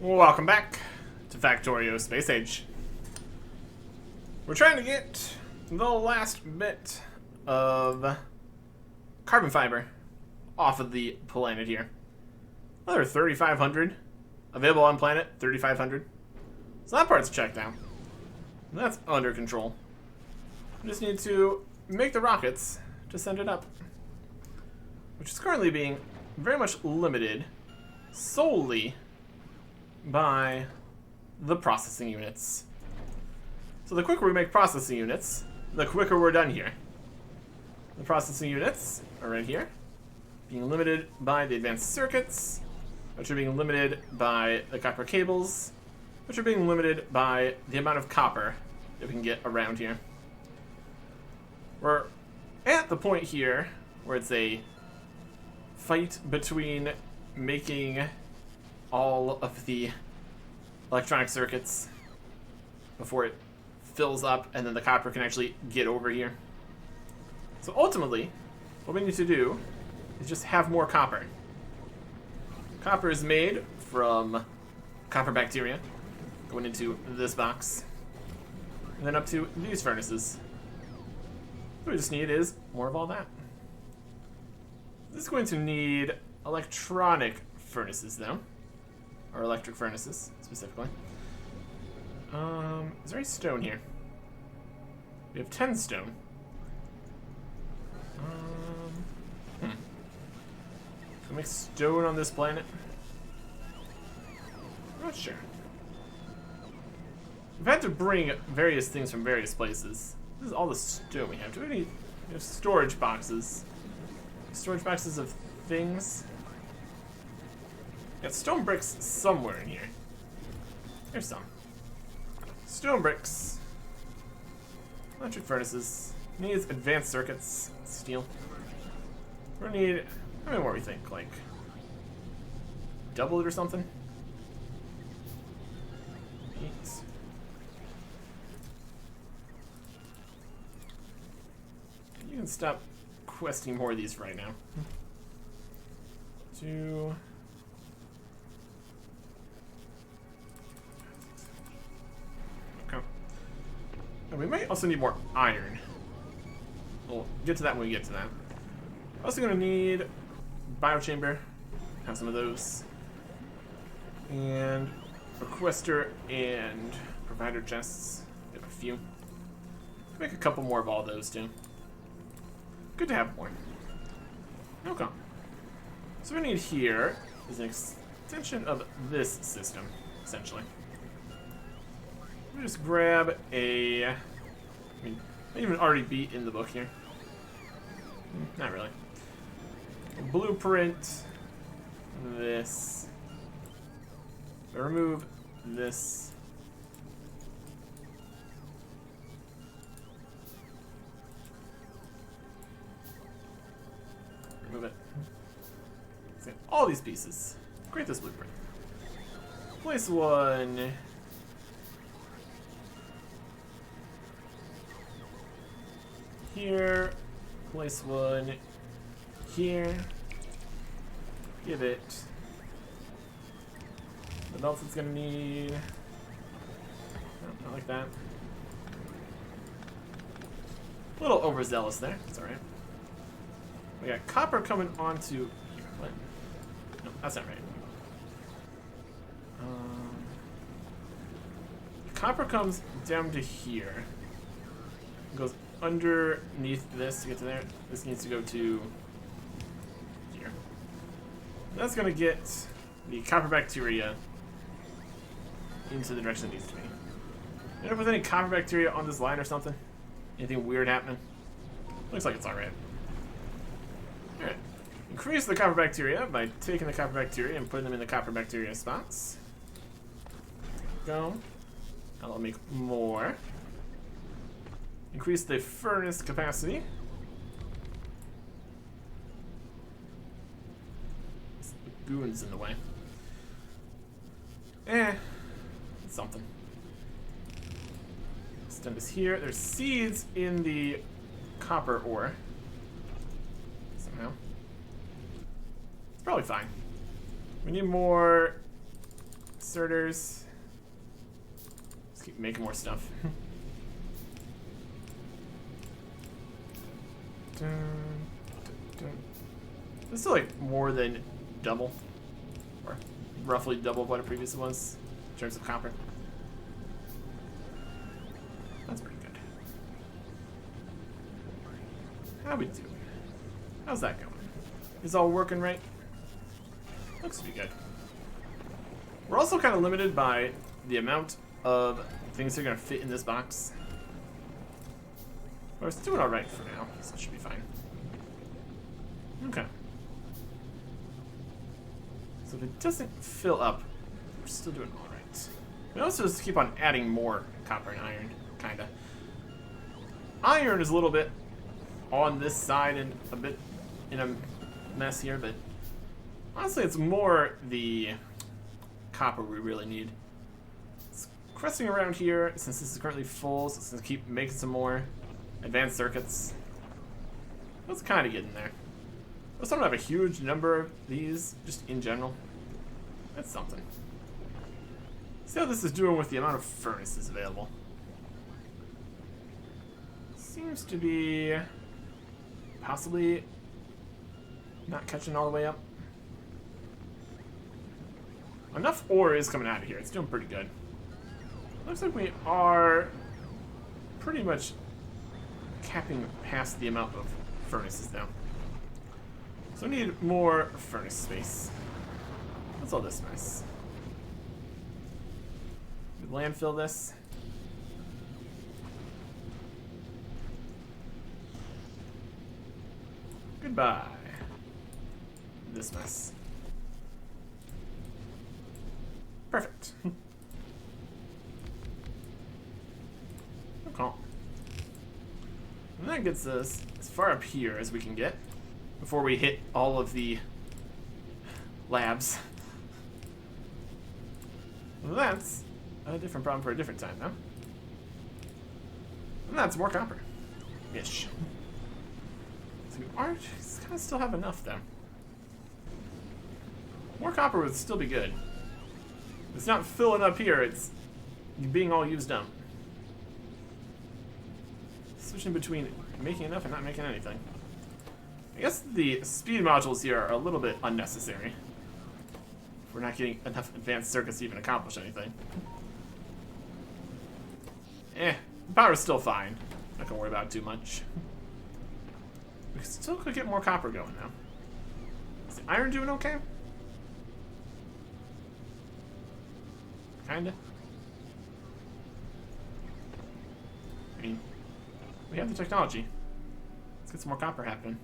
Welcome back to Factorio Space Age. We're trying to get the last bit of carbon fiber off of the planet here. Another 3,500 available on planet, 3,500. So that part's checked out. That's under control. We just need to make the rockets to send it up, which is currently being very much limited solely by the processing units. So the quicker we make processing units, the quicker we're done here. The processing units are right here, being limited by the advanced circuits, which are being limited by the copper cables, which are being limited by the amount of copper that we can get around here. We're at the point here where it's a fight between making all of the electronic circuits before it fills up and then the copper can actually get over here. So ultimately, what we need to do is just have more copper. Copper is made from copper bacteria going into this box and then up to these furnaces. What we just need is more of all that. This is going to need electronic furnaces though, or electric furnaces specifically. Is there any stone here? We have 10 stone. Can we make stone on this planet? I'm not sure. We've had to bring various things from various places. This is all the stone we have. Do we have storage boxes? Storage boxes of things? Got stone bricks somewhere in here. Here's some. Stone bricks. Electric furnaces. Needs advanced circuits. Steel. We're gonna need, I mean, what do we think? Like, double it or something? 8. You can stop questing more of these for right now. 2. Okay. And we might also need more iron. We'll get to that when we get to that. Also gonna need biochamber. Have some of those. And requester and provider chests. We have a few. Make a couple more of all those too. Good to have more. Okay. So what we need here is an extension of this system, essentially. Let me just grab a... I mean, might even already be in the book here. Not really. A blueprint. This. I remove this. Remove it. So all these pieces. Create this blueprint. Place one. Here. Place one. Here. Give it. What else it's gonna need? No, not like that. A little overzealous there. It's alright. We got copper coming onto... What? No, that's not right. Copper comes down to here. It goes underneath this to get to there. This needs to go to here. That's going to get the copper bacteria into the direction it needs to be. End up with any copper bacteria on this line or something? Anything weird happening? Looks like it's alright. Alright. Increase the copper bacteria by taking the copper bacteria and putting them in the copper bacteria spots. Go. Now I'll make more. Increase the furnace capacity. The goon's in the way. It's something. Extend this here. There's seeds in the copper ore. Somehow. It's probably fine. We need more Inserters. Let's keep making more stuff. This is like more than double, or roughly double what it previously was in terms of copper. That's pretty good. How we doing? How's that going? Is all working right? Looks to be good. We're also kind of limited by the amount of things that are going to fit in this box. But it's doing alright for now, so it should be fine. Okay. So if it doesn't fill up, we're still doing alright. We also just keep on adding more copper and iron, kinda. Iron is a little bit on this side and a bit in a mess here, but honestly it's more the copper we really need. It's cresting around here since this is currently full, so it's going to keep making some more advanced circuits. Let's kind of get in there. I also don't have a huge number of these, just in general. That's something. See how this is doing with the amount of furnaces available. Seems to be possibly not catching all the way up. Enough ore is coming out of here. It's doing pretty good. Looks like we are pretty much capping past the amount of furnaces now. So we need more furnace space. What's all this mess? We landfill this. Goodbye. This mess. Perfect. Okay. And that gets us as far up here as we can get before we hit all of the labs. Well, that's a different problem for a different time, though. And that's more copper. Ish. So we are just kind of still have enough, though. More copper would still be good. It's not filling up here, it's being all used up. Switching between making enough and not making anything. I guess the speed modules here are a little bit unnecessary. If we're not getting enough advanced circuits to even accomplish anything. The power's still fine. Not gonna worry about it too much. We still could get more copper going now. Is the iron doing okay? Kinda. I mean, we have the technology. Let's get some more copper happening.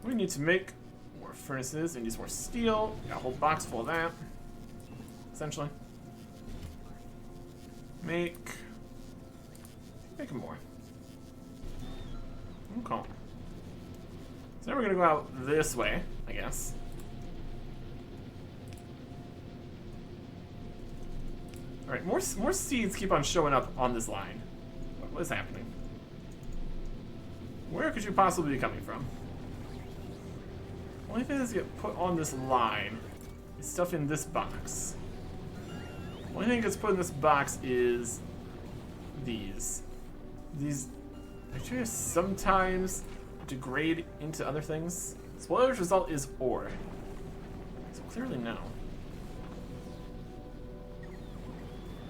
We need to make more furnaces and use more steel. Got a whole box full of that. Essentially. Make more. Okay. So now we're gonna go out this way, I guess. Alright, more seeds keep on showing up on this line. What is happening? Where could you possibly be coming from? Only thing that's get put on this line is stuff in this box. Only thing that gets put in this box is these. These bacteria sometimes degrade into other things. Spoiler's result is ore. So clearly no.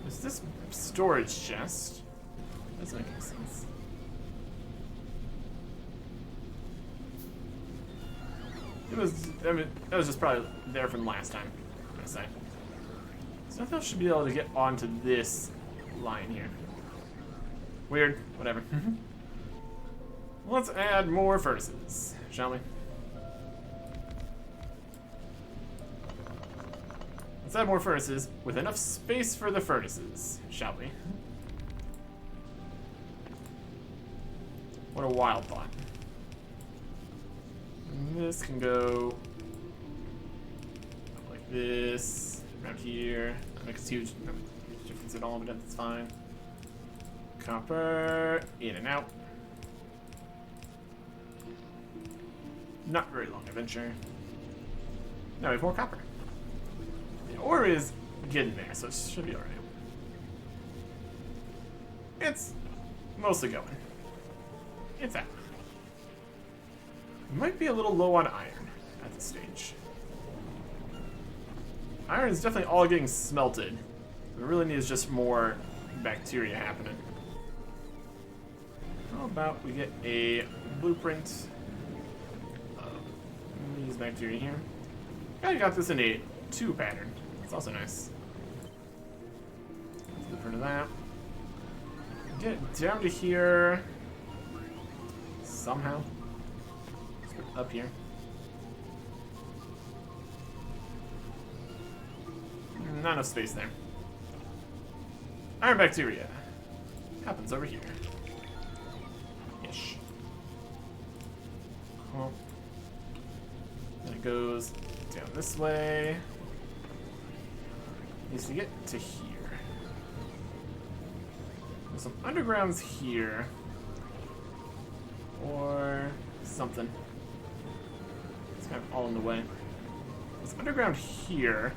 Is this storage chest? That's making sense. It was, I mean, that was just probably there from last time, I'm gonna say. So I thought I should be able to get onto this line here. Weird, whatever. Let's add more furnaces, shall we? Let's add more furnaces with enough space for the furnaces, shall we? What a wild thought. And this can go like this, around here. That makes a huge difference at all, but that's fine. Copper, in and out. Not very long adventure. Now we have more copper. The ore is getting there, so it should be alright. It's mostly going. It's out. Might be a little low on iron at this stage. Iron is definitely all getting smelted. What we really need is just more bacteria happening. How about we get a blueprint of these bacteria here? I got this in a 2 pattern. That's also nice. Blueprint of that. Get it down to here somehow. Let's put it up here. Not enough space there. Iron bacteria happens over here. Ish. Cool. Then it goes down this way. Needs to get to here. There's some undergrounds here. Or something. It's kind of all in the way. There's underground here.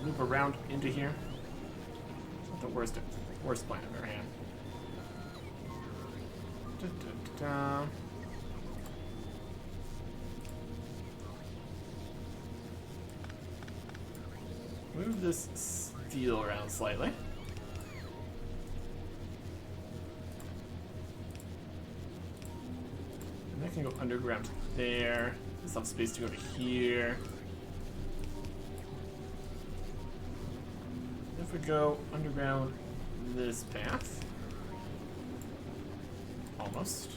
Loop around into here. It's not the worst plan I've ever had. Da, da, da, da. Move this steel around slightly. And that can go underground there. There's some space to go to here. If we go underground this path, almost,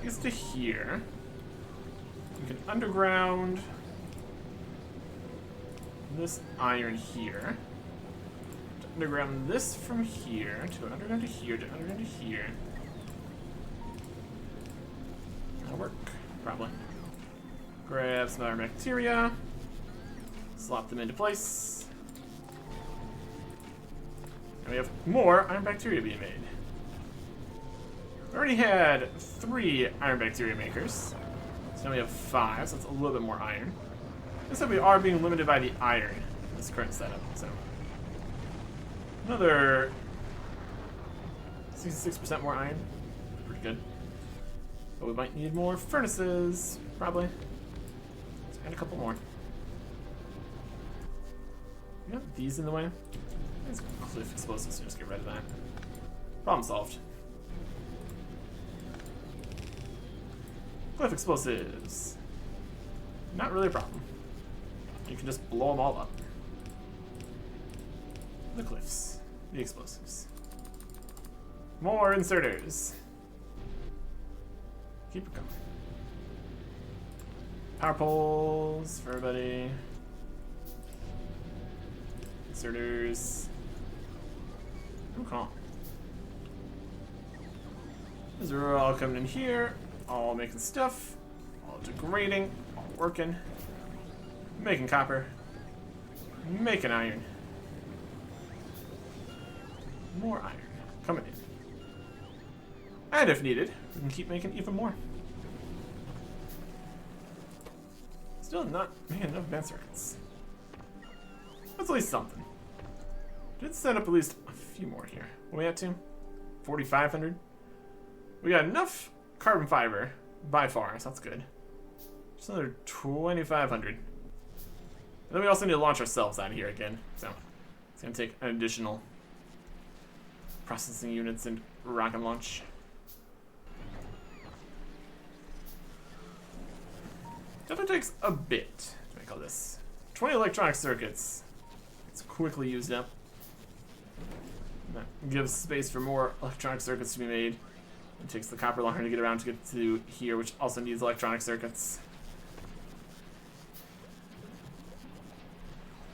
gets to here. We can underground this iron here, to underground this from here, to underground to here, to underground to here. That'll work, probably. Grab some iron bacteria, slop them into place. And we have more iron bacteria being made. We already had 3 iron bacteria makers. So now we have 5, so that's a little bit more iron. Looks like we are being limited by the iron in this current setup, so. Another 66% more iron. Pretty good. But we might need more furnaces, probably. Let's add a couple more. We have these in the way. There's cliff explosives, so just get rid of that. Problem solved. Cliff explosives. Not really a problem. You can just blow them all up. The cliffs. The explosives. More inserters. Keep it coming. Power poles for everybody. Inserters. Okay. These are all coming in here, all making stuff, all degrading, all working, making copper, making iron. More iron coming in. And if needed, we can keep making even more. Still not making enough band circuits. That's at least something. Did set up at least a few more here. What are we at to? 4,500? We got enough carbon fiber by far, so that's good. Just another 2,500. And then we also need to launch ourselves out of here again, so it's gonna take an additional processing units and rocket launch. Definitely takes a bit to make all this. 20 electronic circuits. It's quickly used up. That gives space for more electronic circuits to be made. It takes the copper longer to get around to get to here, which also needs electronic circuits.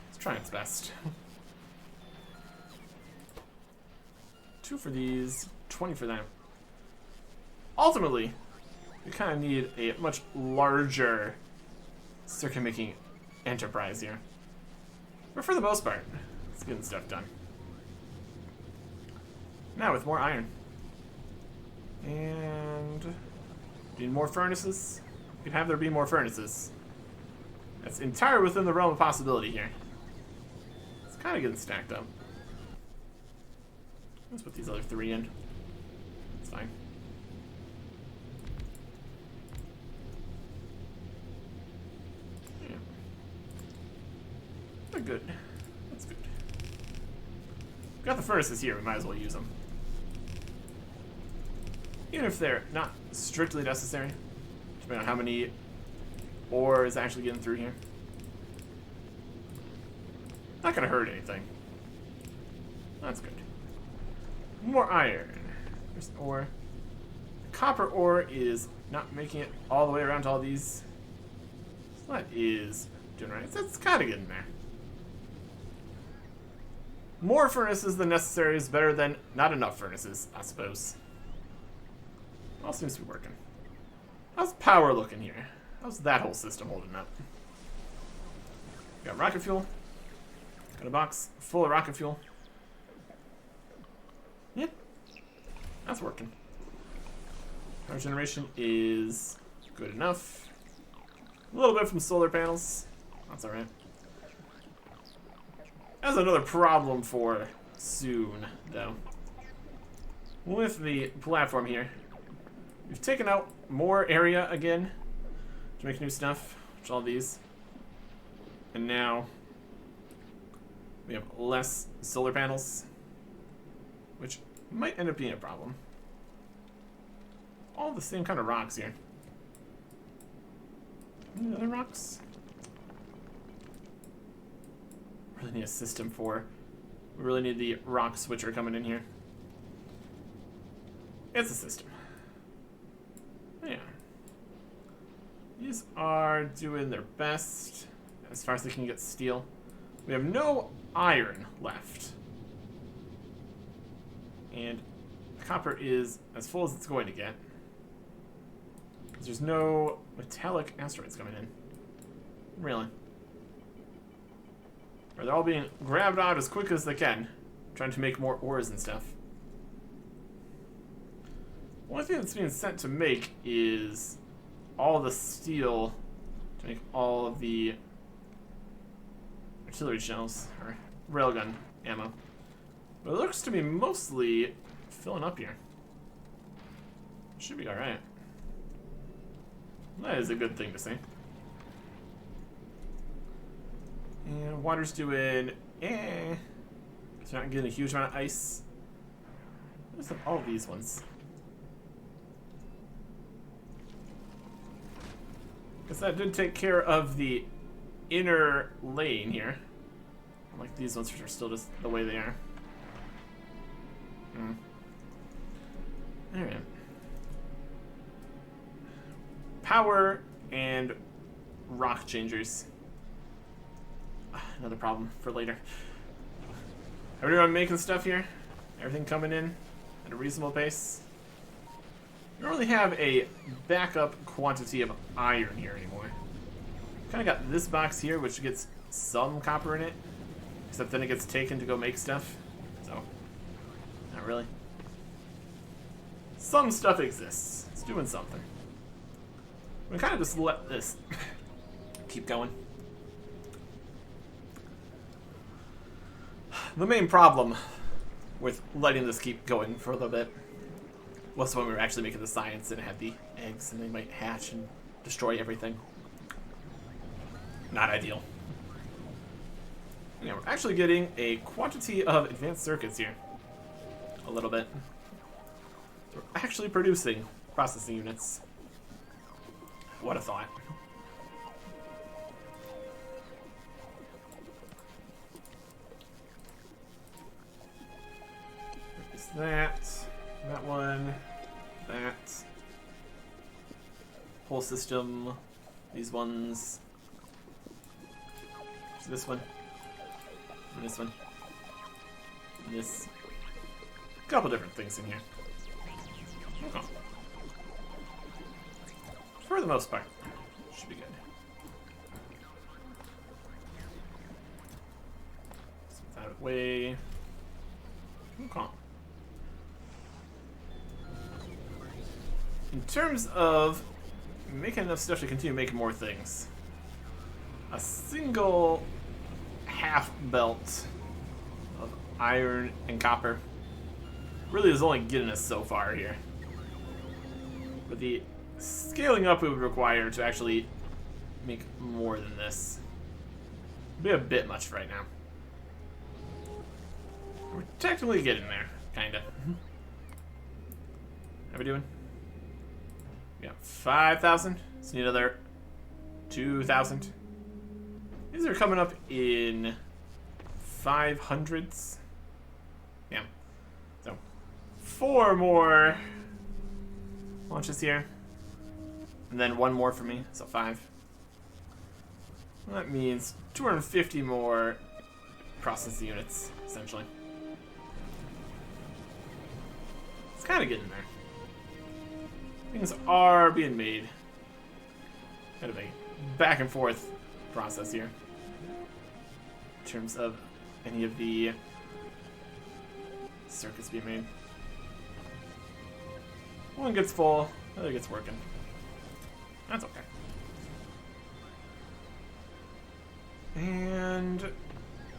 It's trying its best. 2 for these, 20 for them. Ultimately, we kind of need a much larger circuit making enterprise here. But for the most part, it's getting stuff done. Now with more iron. And need more furnaces? You can have there be more furnaces. That's entirely within the realm of possibility here. kind of getting stacked up. Let's put these other 3 in. It's fine. Yeah. They're good. That's good. Got the furnaces here, we might as well use them. Even if they're not strictly necessary, depending on how many ore is actually getting through here. Not gonna hurt anything. That's good. More iron. There's ore. Copper ore is not making it all the way around to all these. So that is doing right. It's kind of getting there. More furnaces than necessary is better than not enough furnaces, I suppose. All seems to be working. How's power looking here? How's that whole system holding up? Got rocket fuel. Got a box full of rocket fuel. Yeah, that's working. Power generation is good enough. A little bit from solar panels. That's alright. That's another problem for soon, though. With the platform here, we've taken out more area again to make new stuff, which are all these. And now we have less solar panels, which might end up being a problem. All the same kind of rocks here. Any other rocks? Really need a system for. We really need the rock switcher coming in here. It's a system. Yeah. These are doing their best as far as they can get steel. We have no iron left. And copper is as full as it's going to get. There's no metallic asteroids coming in. Really. Or they're all being grabbed out as quick as they can, trying to make more ores and stuff. One thing that's being sent to make is all the steel to make all of the artillery shells, or railgun ammo. But it looks to be mostly filling up here. Should be alright. That is a good thing to see. And water's doing It's not getting a huge amount of ice. There's all of these ones. Guess that did take care of the inner lane here. Like these ones, which are still just the way they are. Alright. Power and rock changers. Another problem for later. Everyone making stuff here. Everything coming in at a reasonable pace. We don't really have a backup quantity of iron here anymore. Kind of got this box here, which gets some copper in it. Except then it gets taken to go make stuff. So, not really. Some stuff exists. It's doing something. We kind of just let this keep going. The main problem with letting this keep going for a little bit was when we were actually making the science and it had the eggs and they might hatch and destroy everything. Not ideal. Yeah, we're actually getting a quantity of advanced circuits here. A little bit. So we're actually producing processing units. What a thought. Is that one, that whole system, these ones, this one, and this one, and this. A couple different things in here. Okay. For the most part, should be good. Smooth that away. Okay. In terms of making enough stuff to continue making more things, a single half belt iron and copper. Really is only getting us so far here. But the scaling up it would require to actually make more than this would be a bit much for right now. We're technically getting there, kinda. How we doing? We got 5,000. So need another 2,000. These are coming up in 500s. Yeah. So 4 more launches here. And then 1 more for me, so 5. Well, that means 250 more processing units, essentially. It's kind of getting there. Things are being made. Kind of a back and forth process here. In terms of any of the circuits being made. One gets full, the other gets working. That's okay. And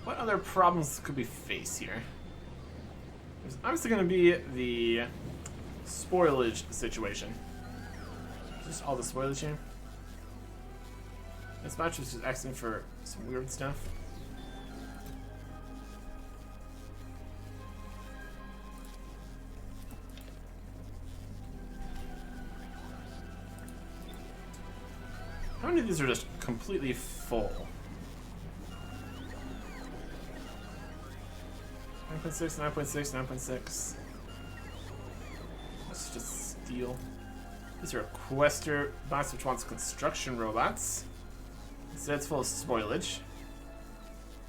what other problems could we face here? There's obviously going to be the spoilage situation. Just all the spoilage here. This match is just asking for some weird stuff. How many of these are just completely full? 9.6, 9.6, 9.6. Let's just steal. These are a Quester box which wants construction robots. Instead it's full of spoilage.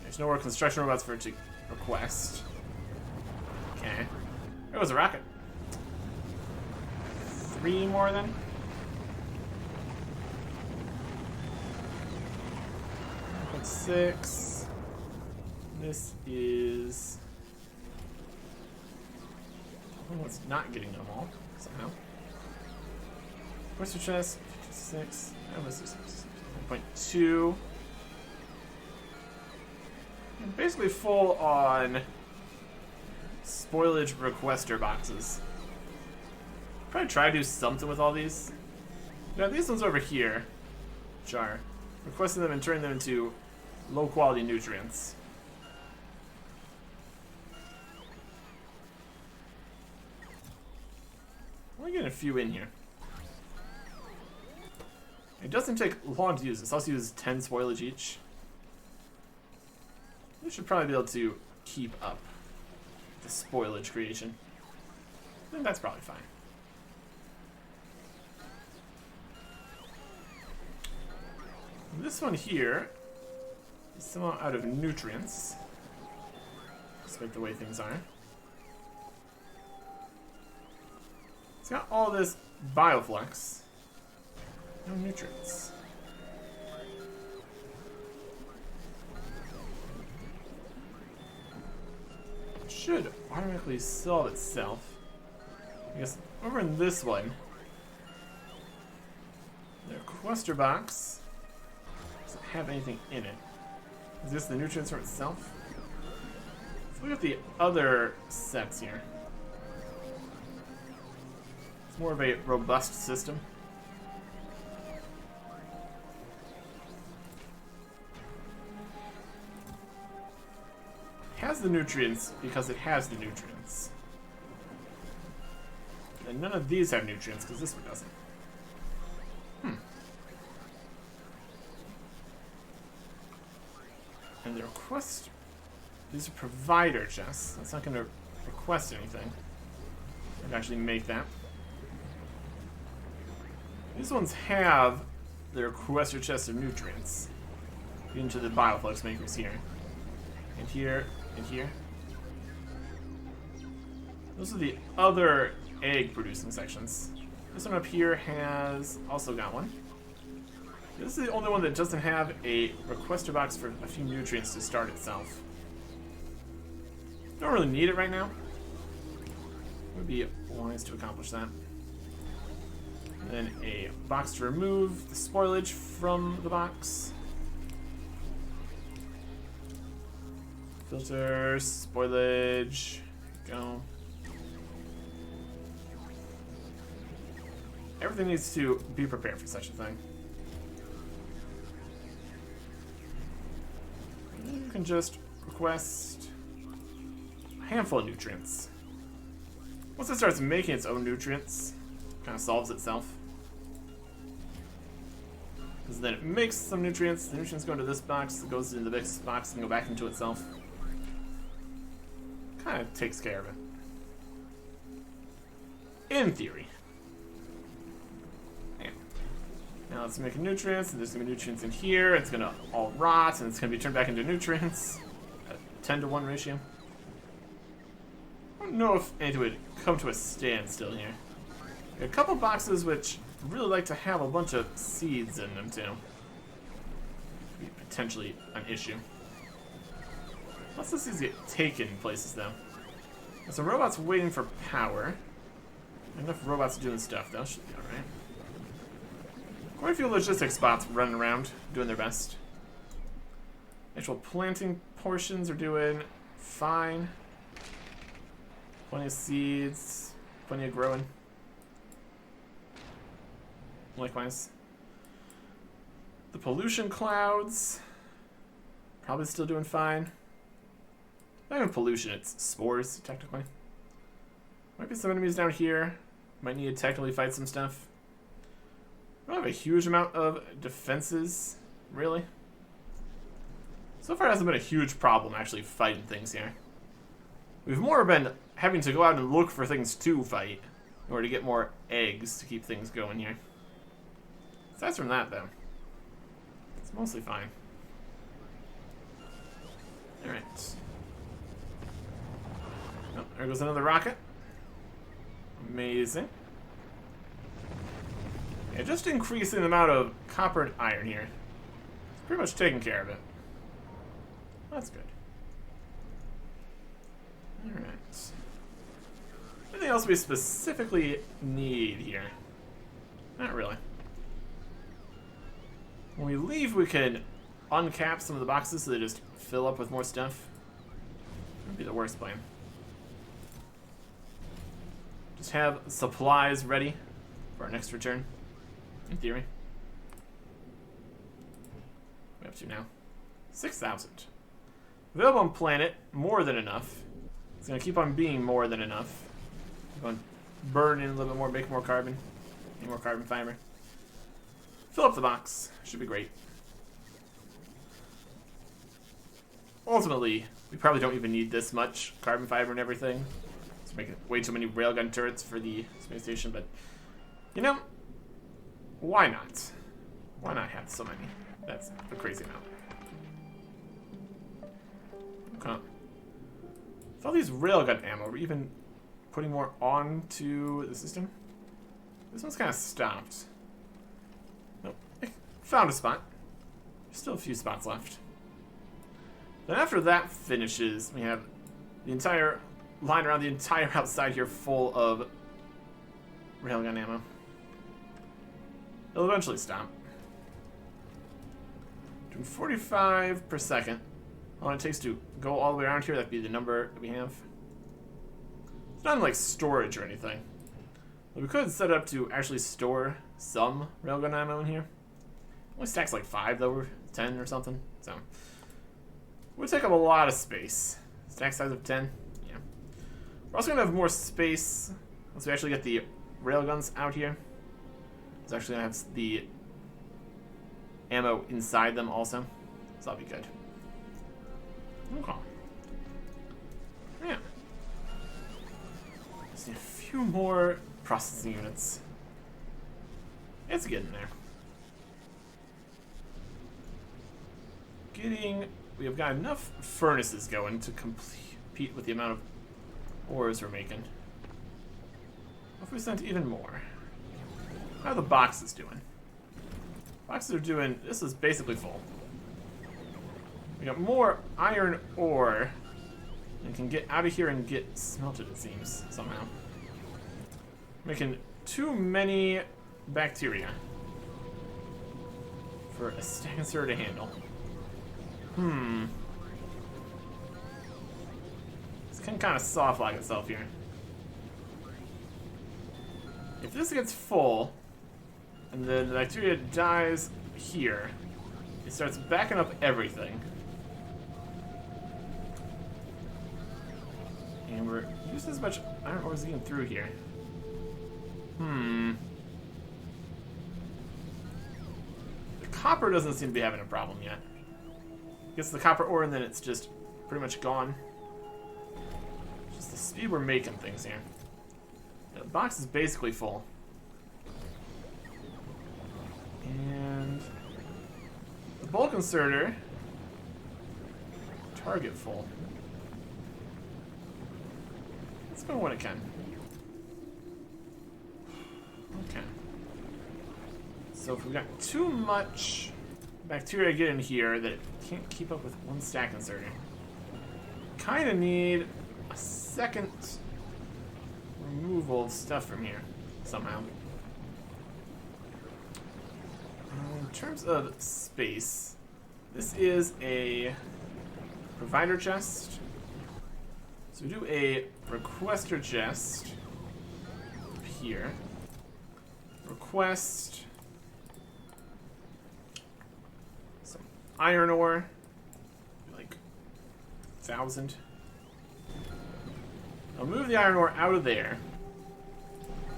There's no more construction robots for it to request. Okay. There was a rocket. 3 more then? 9.6. This is... It's not getting them all, somehow. Quester chest, 56. That was 1.2. Basically full on spoilage requester boxes. Probably try to do something with all these. Now these ones over here, which are requesting them and turning them into low quality nutrients. We're getting a few in here. It doesn't take long to use this. I'll also use 10 spoilage each. We should probably be able to keep up the spoilage creation. I think that's probably fine. This one here is somehow out of nutrients, despite the way things are. It's got all this bioflux. No nutrients. It should automatically solve itself. I guess over in this one, the Quester box doesn't have anything in it. Is this the nutrients for itself? Let's look at the other sets here. It's more of a robust system. It has the nutrients because it has the nutrients. And none of these have nutrients because this one doesn't. And the request... These are provider chests. That's not going to request anything. I'd actually make that. These ones have the requester chest of nutrients into the bioflux makers here. And here, and here. Those are the other egg producing sections. This one up here has also got one. This is the only one that doesn't have a requester box for a few nutrients to start itself. Don't really need it right now. It would be wise to accomplish that. And then a box to remove the spoilage from the box. Filter, spoilage, go. Everything needs to be prepared for such a thing. You can just request a handful of nutrients. Once it starts making its own nutrients, it kind of solves itself. Because then it makes some nutrients, the nutrients go into this box, it goes into the next box and go back into itself. Kind of takes care of it. In theory. Yeah. Now let's make nutrients, and there's going to be nutrients in here, it's going to all rot, and it's going to be turned back into nutrients. A 10-to-1 ratio. I don't know if anything would come to a standstill here. A couple boxes which really like to have a bunch of seeds in them too. Could be potentially an issue. Lots of seeds get taken places though. There's some robots waiting for power. Enough robots doing stuff though, should be alright. Quite a few logistics bots running around, doing their best. Actual planting portions are doing fine. Plenty of seeds, plenty of growing. Likewise. The pollution clouds, probably still doing fine. Not even pollution, it's spores, technically. Might be some enemies down here. Might need to technically fight some stuff. I don't have a huge amount of defenses, really. So far it hasn't been a huge problem actually fighting things here. We've more been having to go out and look for things to fight in order to get more eggs to keep things going here. Aside from that, though, it's mostly fine. Alright. Oh, there goes another rocket. Amazing. Yeah, just increasing the amount of copper and iron here. It's pretty much taking care of it. That's good. Alright. Anything else we specifically need here? Not really. When we leave, we can uncap some of the boxes so they just fill up with more stuff. That'd be the worst plan. Just have supplies ready for our next return, in theory. What are we up to now? 6,000. Available on planet, more than enough. It's going to keep on being more than enough. Keep on burning a little bit more, make more carbon. Need more carbon fiber. Fill up the box. Should be great. Ultimately, we probably don't even need this much carbon fiber and everything. It's making way too many railgun turrets for the space station, but you know, why not? Why not have so many? That's a crazy amount. Okay. With all these railgun ammo, we're even putting more onto the system. This one's kind of stopped. Nope. I found a spot. There's still a few spots left. Then after that finishes, we have the entire line around the entire outside here full of railgun ammo. It'll eventually stop. Doing 45 per second. How long it takes to go all the way around here, that'd be the number that we have. It's not like storage or anything. But we could set it up to actually store some railgun ammo in here. It only stacks like 5 though, or 10 or something. So it would take up a lot of space. Stack size of 10. Yeah. We're also gonna have more space once we actually get the railguns out here. It's actually gonna have the ammo inside them also. So that'll be good. Okay. Yeah. Just need a few more processing units. It's getting there. We have got enough furnaces going to compete with the amount of ores we're making. What if we sent even more? How are the boxes doing? Boxes are doing, this is basically full. We got more iron ore and can get out of here and get smelted, it seems, somehow. Making too many bacteria for a stancer to handle. can kind of soft lock itself here. If this gets full, and then the bacteria dies here, it starts backing up everything. And we're using as much iron ore as we can through here. The copper doesn't seem to be having a problem yet. Gets the copper ore and then it's just pretty much gone. Just the speed we're making things here. The box is basically full. And the bulk inserter, target full. Let's go when it can. Okay. So if we've got too much bacteria get in here that it can't keep up with one stack inserter, kind of need a second removal of stuff from here somehow. In terms of space, this is a provider chest. So we do a requester chest up here. Request some iron ore, like 1,000. I'll move the iron ore out of there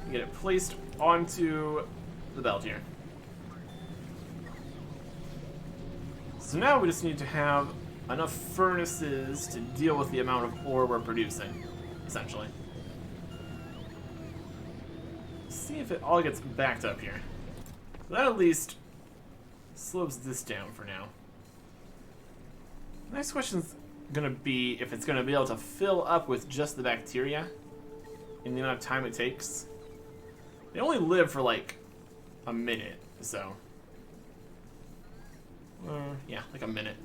and get it placed onto the belt here. So now we just need to have enough furnaces to deal with the amount of ore we're producing, essentially. See if it all gets backed up here. So that at least slows this down for now. The next question's gonna be if it's gonna be able to fill up with just the bacteria in the amount of time it takes. They only live for like a minute, so. Yeah, like a minute.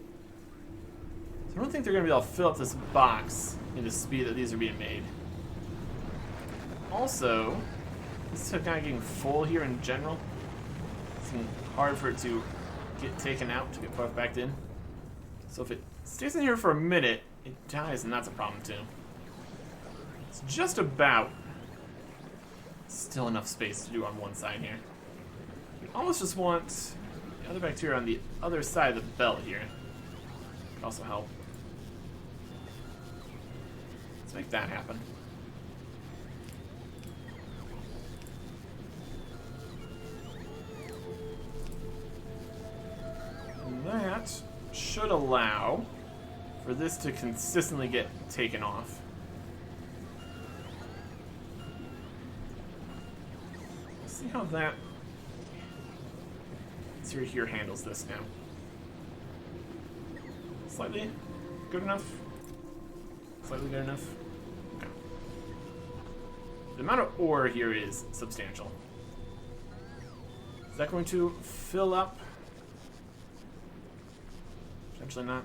So I don't think they're gonna be able to fill up this box in the speed that these are being made. Also, this is kind of getting full here in general. It's hard for it to get taken out to get put back in. So if it stays in here for a minute, it dies, and that's a problem too. It's just about still enough space to do on one side here. We almost just want the other bacteria on the other side of the belt here. Could also help. Let's make that happen. And that should allow for this to consistently get taken off. Let's see how that interior here handles this now. Slightly good enough? Slightly good enough? Okay. The amount of ore here is substantial. Is that going to fill up? Potentially not.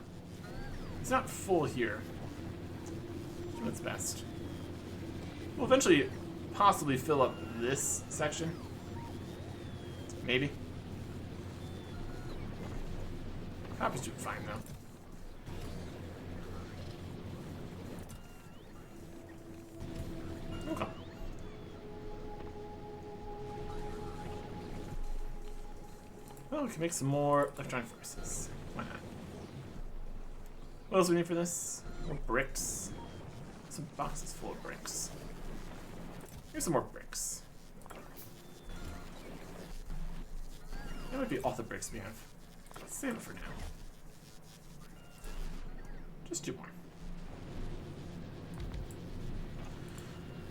It's not full here. Do its best. We'll eventually possibly fill up this section. Maybe. Copper's doing fine though. Okay. Well, we can make some more electronic forces. Why not? What else do we need for this? More bricks. Some boxes full of bricks. Here's some more bricks. That might be all the bricks we have. Let's save it for now. Just 2 more.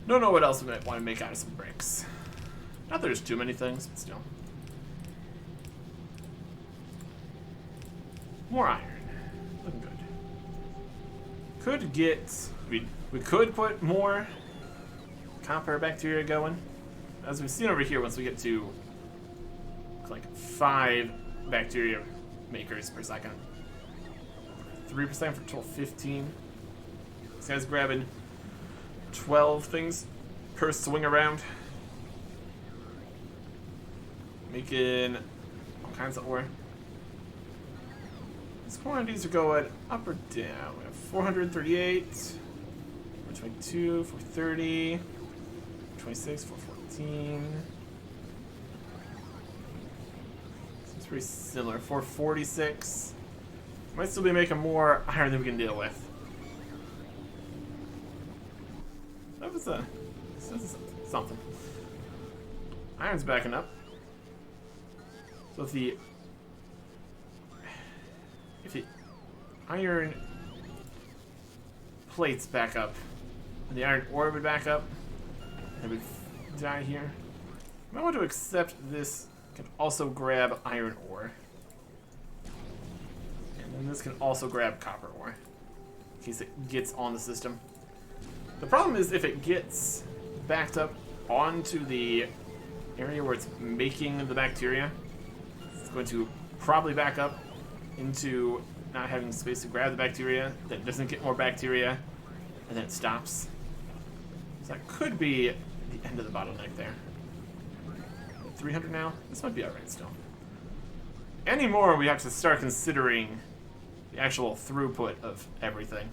Don't know what else we might want to make out of some bricks. Not that there's too many things, but still. More iron. Looking good. Could get... We could put more copper bacteria going. As we've seen over here, once we get to like 5 bacteria makers per second. 3% for total 15. This guy's grabbing 12 things per swing around. Making all kinds of ore. These quantities are going up or down. We have 438. 422, 430, 26, 414. Seems pretty similar. 446. Might still be making more iron than we can deal with. That was something. Iron's backing up. So if the iron plates back up, and the iron ore would back up, and it would die here. I might want to accept this can also grab iron ore. And then this can also grab copper ore, in case it gets on the system. The problem is if it gets backed up onto the area where it's making the bacteria, it's going to probably back up into not having space to grab the bacteria, then it doesn't get more bacteria, and then it stops. So that could be the end of the bottleneck there. 300 now? This might be alright still. Any more, we have to start considering the actual throughput of everything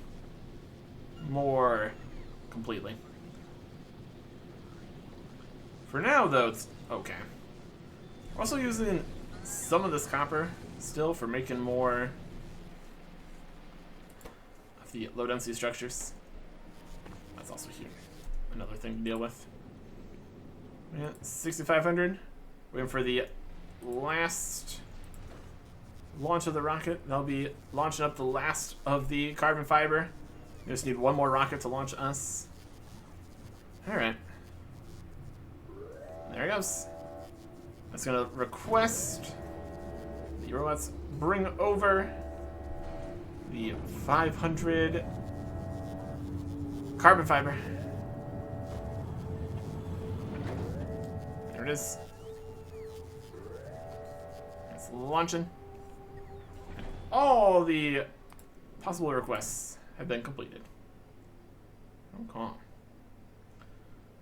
more completely. For now, though, it's okay. We're also using some of this copper still for making more of the low-density structures. That's also here. Another thing to deal with. Yeah, 6,500. Waiting for the last launch of the rocket. They'll be launching up the last of the carbon fiber. We just need one more rocket to launch us. Alright. There it goes. That's gonna request the robots bring over the 500 carbon fiber. There it is. It's launching. All the possible requests have been completed. Okay.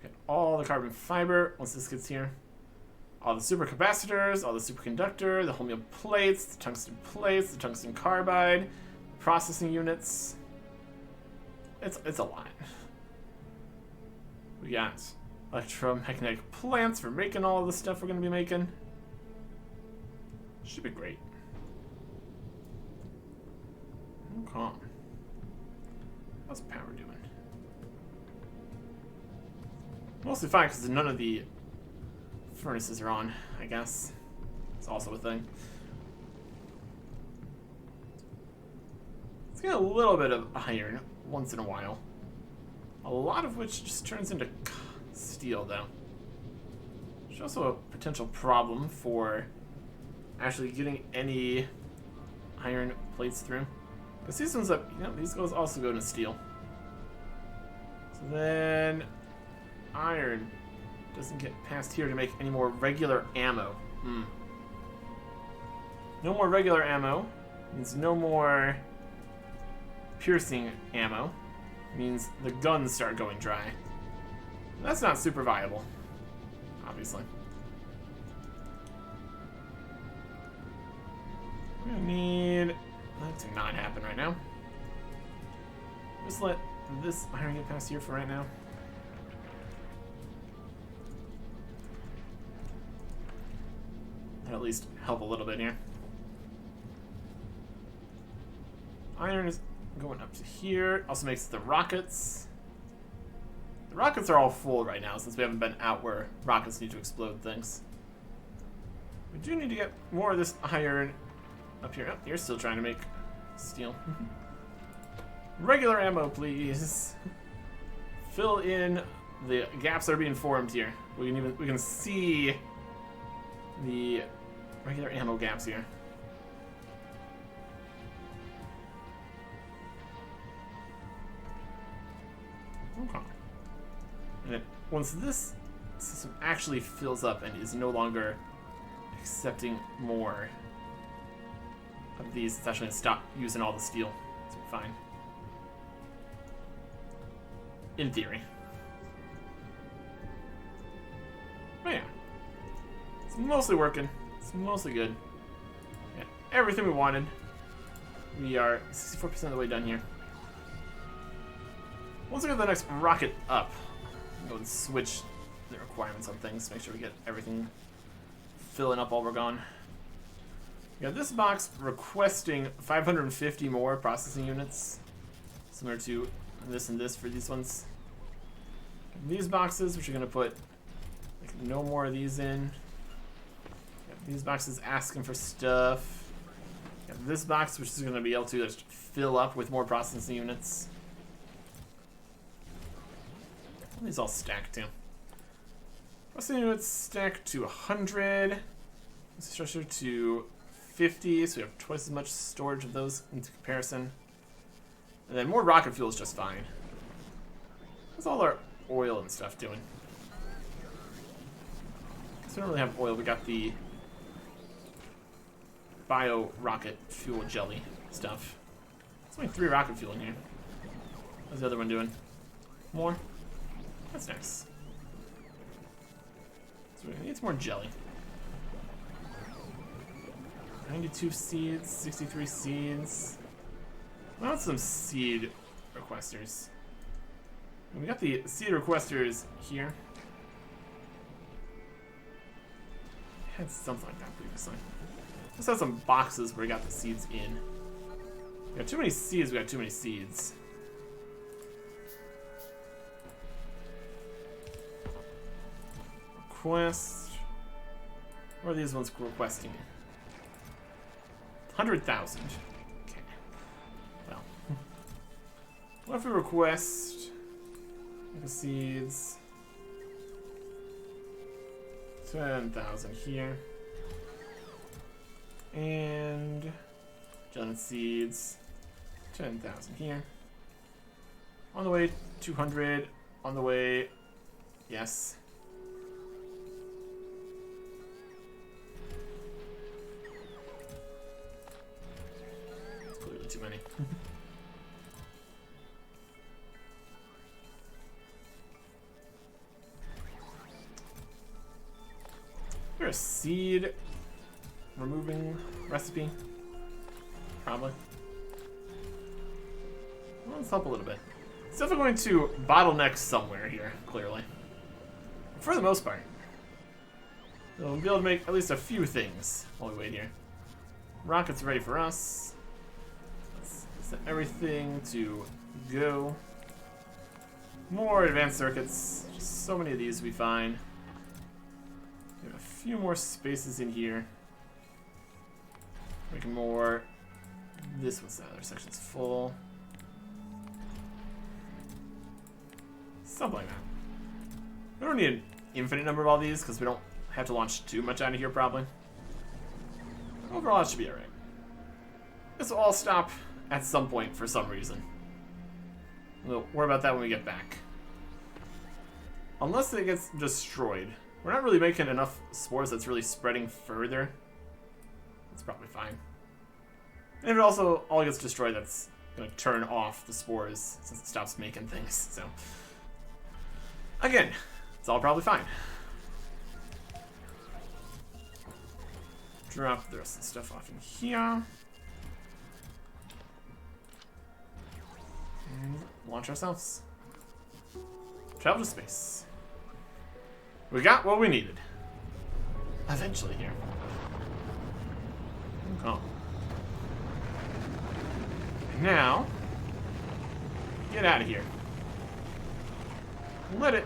Get all the carbon fiber once this gets here. All the supercapacitors, all the superconductor, the holmium plates, the tungsten carbide, processing units. It's a lot. We got electromagnetic plants for making all of the stuff we're going to be making. Should be great. Okay. How's power doing? Mostly fine because none of the furnaces are on, I guess. It's also a thing. Let's get a little bit of iron once in a while. A lot of which just turns into steel, though. There's also a potential problem for actually getting any iron plates through. Because these ones up, these goes also go to steel. So then iron doesn't get past here to make any more regular ammo. No more regular ammo means no more piercing ammo. Means the guns start going dry. That's not super viable, obviously. We're gonna need that to not happen right now. Just let this iron get past here for right now. That'll at least help a little bit here. Iron is going up to here. Also makes the rockets. The rockets are all full right now since we haven't been out where rockets need to explode things. We do need to get more of this iron up here. Oh, you're still trying to make steel. Regular ammo, please. Fill in the gaps that are being formed here. We can see the regular ammo gaps here. Okay. And then once this system actually fills up and is no longer accepting more of these, it's actually going to stop using all the steel. So we're fine. In theory. But yeah. It's mostly working. It's mostly good. Yeah, everything we wanted. We are 64% of the way done here. Once we get the next rocket up, go and switch the requirements on things. Make sure we get everything filling up while we're gone. We got this box requesting 550 more processing units, similar to this and this for these ones. These boxes, which are going to put like, no more of these in. These boxes asking for stuff. This box, which is going to be able to just fill up with more processing units. These all stack too. Processing units stack to 100. Structure to 50, so we have twice as much storage of those into comparison. And then more rocket fuel is just fine. What's all our oil and stuff doing? Because we don't really have oil. We got the bio rocket fuel jelly stuff. There's only 3 rocket fuel in here. What's the other one doing? More? That's nice. So we need some more jelly. 92 seeds, 63 seeds. I want some seed requesters. We got the seed requesters here. I had something like that previously. Let's have some boxes where we got the seeds in. We got too many seeds, we got too many seeds. Request. Where are these ones requesting? 100,000. Okay. Well. What if we request the seeds? 10,000 here. And giant seeds. 10,000 here. On the way, 200. On the way, yes. Clearly too many. Here's a seed removing recipe. Probably. Well, let's help a little bit. It's definitely going to bottleneck somewhere here, clearly. For the most part. We'll be able to make at least a few things while we wait here. Rockets ready for us. Let's set everything to go. More advanced circuits. Just so many of these we find. We have a few more spaces in here. Making more. This one's the other section's full. Something like that. We don't need an infinite number of all these because we don't have to launch too much out of here probably. Overall, it should be alright. This will all stop at some point for some reason. We'll worry about that when we get back. Unless it gets destroyed. We're not really making enough spores that's really spreading further. That's probably fine. And if it also all gets destroyed, that's going to turn off the spores since it stops making things. So, again, it's all probably fine. Drop the rest of the stuff off in here. And launch ourselves. Travel to space. We got what we needed. Eventually here. Oh. Now, get out of here. Let it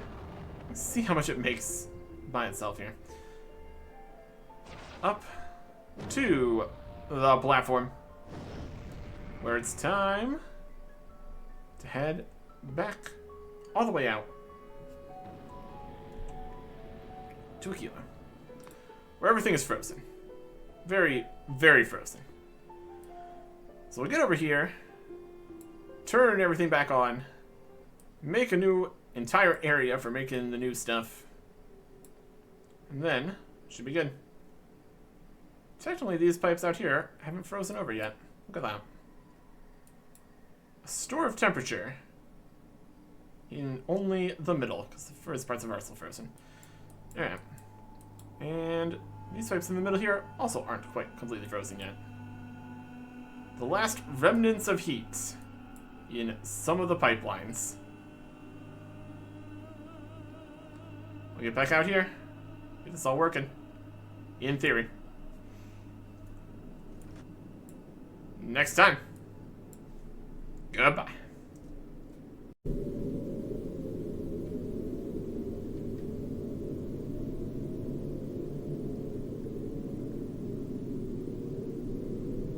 see how much it makes by itself here. Up to the platform where it's time to head back all the way out to Aquila, where everything is frozen. Very, very frozen. So we'll get over here, turn everything back on, make a new entire area for making the new stuff, and then should be good. Technically, these pipes out here haven't frozen over yet. Look at that. A store of temperature in only the middle, because the first parts of are still frozen. Alright. And these pipes in the middle here also aren't quite completely frozen yet. The last remnants of heat in some of the pipelines. We'll get back out here. Get this all working. In theory. Next time. Goodbye.